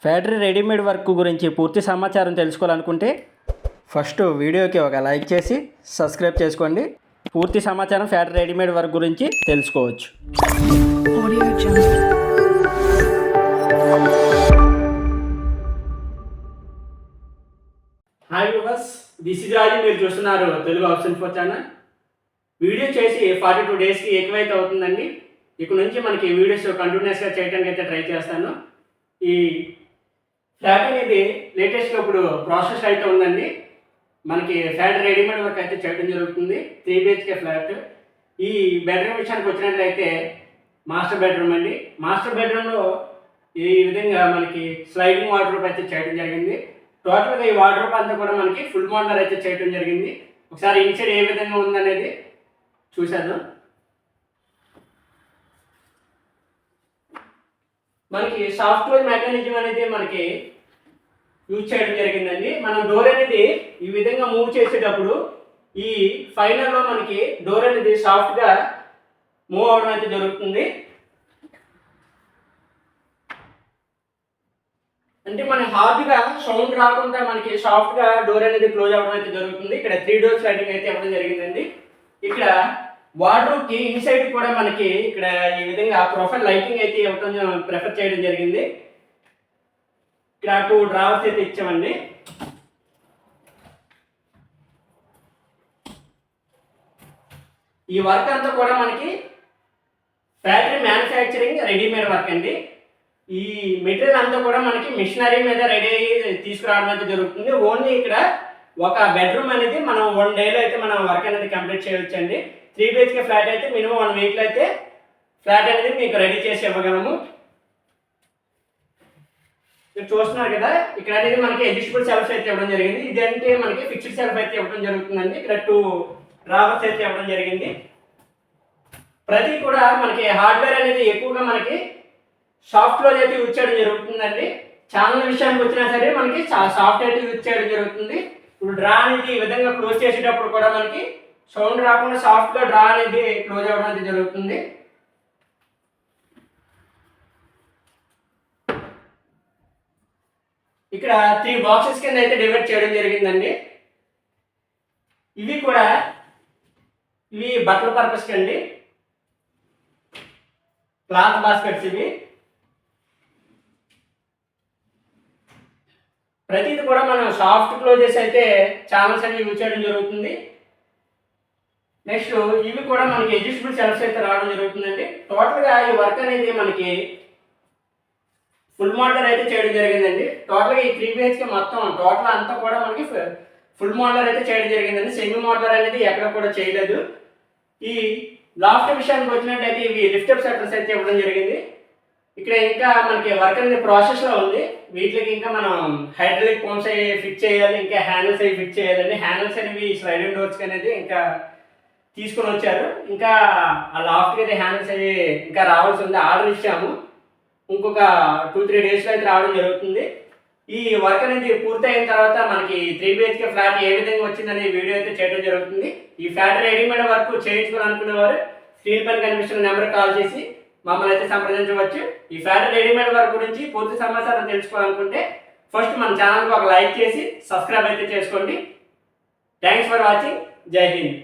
Factory readymade work గురించి పూర్తి సమాచారం తెలుసుకోవాలనుకుంటే ఫస్ట్ వీడియోకి ఒక లైక్ చేసి సబ్స్క్రైబ్ చేసుకోండి. పూర్తి సమాచారం ఫ్యాక్టరీ రెడీమేడ్ వర్క్ గురించి తెలుసుకోవచ్చు. హాయ్ వ్యూవర్స్, దిస్ ఇస్ రాజు. మీరు చూస్తున్నారు Telugu option for channel. Video చేసి 42 డేస్కి ఎక్కువైతే అవుతుందండి. ఇక నుంచి మనకి వీడియోస్ కంటిన్యూస్గా చేయడానికి అయితే ట్రై చేస్తాను. ఈ ఫ్లాట్ అనేది లేటెస్ట్గా ఇప్పుడు ప్రాసెస్ అయితే ఉందండి. మనకి ఫ్లాట్ రెడీమేడ్ వర్క్ అయితే చేయడం జరుగుతుంది. 3 BHK ఫ్లాట్. ఈ బెడ్రూమ్ విషయానికి వచ్చినట్లయితే మాస్టర్ బెడ్రూమ్ అండి. మాస్టర్ బెడ్రూమ్లో ఈ విధంగా మనకి స్లైడింగ్ వార్డ్రోబ్ అయితే చేయడం జరిగింది. టోటల్గా ఈ వార్డ్రోబ్ అంతా కూడా మనకి ఫుల్ మోడలర్ అయితే చేయడం జరిగింది. ఒకసారి ఇన్సైడ్ ఏ విధంగా ఉందనేది చూశాను. మనకి సాఫ్ట్ క్లోజ్ మెకానిజం అనేది మనకి యూజ్ చేయడం జరిగిందండి. మనం డోర్ అనేది ఈ విధంగా మూవ్ చేసేటప్పుడు ఈ ఫైనల్లో మనకి డోర్ అనేది సాఫ్ట్గా మూవ్ అవడం అయితే జరుగుతుంది. అంటే మన హార్డ్గా సౌండ్ రాకుండా మనకి సాఫ్ట్గా డోర్ అనేది క్లోజ్ అవ్వడం అయితే జరుగుతుంది. ఇక్కడ 3 డోర్ స్లైడింగ్ అయితే ఇవ్వడం జరిగిందండి. ఇక్కడ వార్డ్రోబ్కి ఇన్సైడ్ కూడా మనకి ఇక్కడ ఈ విధంగా ప్రొఫైల్ లైటింగ్ అయితే ఇవ్వడం ప్రిఫర్ చేయడం జరిగింది. ఇక్కడ 2 డ్రావర్స్ అయితే ఇచ్చామండి. ఈ వర్క్ అంతా కూడా మనకి ఫ్యాక్టరీ మ్యానుఫ్యాక్చరింగ్ రెడీమేడ్ వర్క్ అండి. ఈ మెటీరియల్ అంతా కూడా మనకి మిషనరీ మీద రెడీ అయ్యి తీసుకురావడం అయితే జరుగుతుంది. ఓన్లీ ఇక్కడ ఒక బెడ్రూమ్ అనేది మనం 1 డేలో అయితే మనం వర్క్ అనేది కంప్లీట్ చేయవచ్చు అండి. 3 BHK ఫ్లాట్ అయితే మినిమం 1 వీక్లో అయితే ఫ్లాట్ అనేది మీకు రెడీ చేసి ఇవ్వగలము. మీరు చూస్తున్నారు కదా, ఇక్కడ అనేది మనకి అడ్జస్టబుల్ సెల్ఫ్ అయితే ఇవ్వడం జరిగింది. ఇదంటే మనకి ఫిక్స్డ్ సెల్ఫ్ అయితే ఇవ్వడం జరుగుతుందండి. ఇక్కడ 2 డ్రావర్స్ అయితే ఇవ్వడం జరిగింది. ప్రతి కూడా మనకి హార్డ్వేర్ అనేది ఎక్కువగా మనకి సాఫ్ట్ క్లోజ్ అయితే యూజ్ చేయడం జరుగుతుందండి. ఛానల్ విషయానికి వచ్చినా సరే మనకి సాఫ్ట్ అయితే యూజ్ చేయడం జరుగుతుంది. ఇప్పుడు డ్రా అనేది ఈ విధంగా క్లోజ్ చేసేటప్పుడు కూడా మనకి సౌండ్ రాకుండా సాఫ్ట్గా డ్రా అనేది క్లోజ్ అవ్వడం అయితే జరుగుతుంది. ఇక్కడ 3 బాక్సెస్ కింద అయితే డివైడ్ చేయడం జరిగిందండి. ఇవి బట్టల పర్పస్ కండి, క్లాత్ బాస్కెట్స్. ఇవి ప్రతిది కూడా మనం సాఫ్ట్ క్లోజెస్ అయితే ఛానల్స్ అనేవి యూజ్ చేయడం జరుగుతుంది. నెక్స్ట్ ఇవి కూడా మనకి అడ్జస్టబుల్ సెల్ఫ్స్ అయితే రావడం జరుగుతుందండి. టోటల్గా ఈ వర్క్ అనేది మనకి ఫుల్ మోడలర్ అయితే చేయడం జరిగిందండి. టోటల్గా ఈ 3 BHK మొత్తం టోటల్ అంతా కూడా మనకి ఫుల్ మోడలర్ అయితే చేయడం జరిగిందండి. సెమీ మోడలర్ అనేది ఎక్కడ కూడా చేయలేదు. ఈ లాఫ్ట్ విషయానికి వచ్చినట్లయితే ఇవి లిఫ్టప్ షట్టర్స్ అయితే ఇవ్వడం జరిగింది. ఇక్కడ ఇంకా మనకి వర్క్ అనేది ప్రాసెస్లో ఉంది. వీటికి ఇంకా మనం హైడ్రాలిక్ పంప్స్ అవి ఫిట్ చేయాలి, ఇంకా హ్యాండిల్స్ అవి ఫిట్ చేయాలండి. హ్యాండిల్స్ అనేవి స్లైడింగ్ డోర్స్కి అనేది ఇంకా తీసుకొని వచ్చారు. ఇంకా ఆ లాఫ్ట్కి అయితే హ్యాండిల్స్ అవి ఇంకా రావాల్సి ఉంది. ఆర్డర్ ఇచ్చాము. ఇంకొక 2-3 డేస్లో అయితే రావడం జరుగుతుంది. ఈ వర్క్ అనేది పూర్తయిన తర్వాత మనకి 3 BHK ఫ్లాట్ ఏ విధంగా వచ్చిందనే వీడియో అయితే చేయడం జరుగుతుంది. ఈ ఫ్లాట్ రెడీమేడ్ వర్క్ చేయించుకోవాలనుకునే వారు స్క్రీన్ పైన కనిపిస్తున్న నెంబర్కి కాల్ చేసి మమ్మల్ని అయితే సంప్రదించవచ్చు. ఈ ఫ్లాట్ రెడీమేడ్ వర్క్ గురించి పూర్తి సమాచారం తెలుసుకోవాలనుకుంటే ఫస్ట్ మన ఛానల్కి ఒక లైక్ చేసి సబ్స్క్రైబ్ అయితే చేసుకోండి. Thanks for watching. జై హింద్.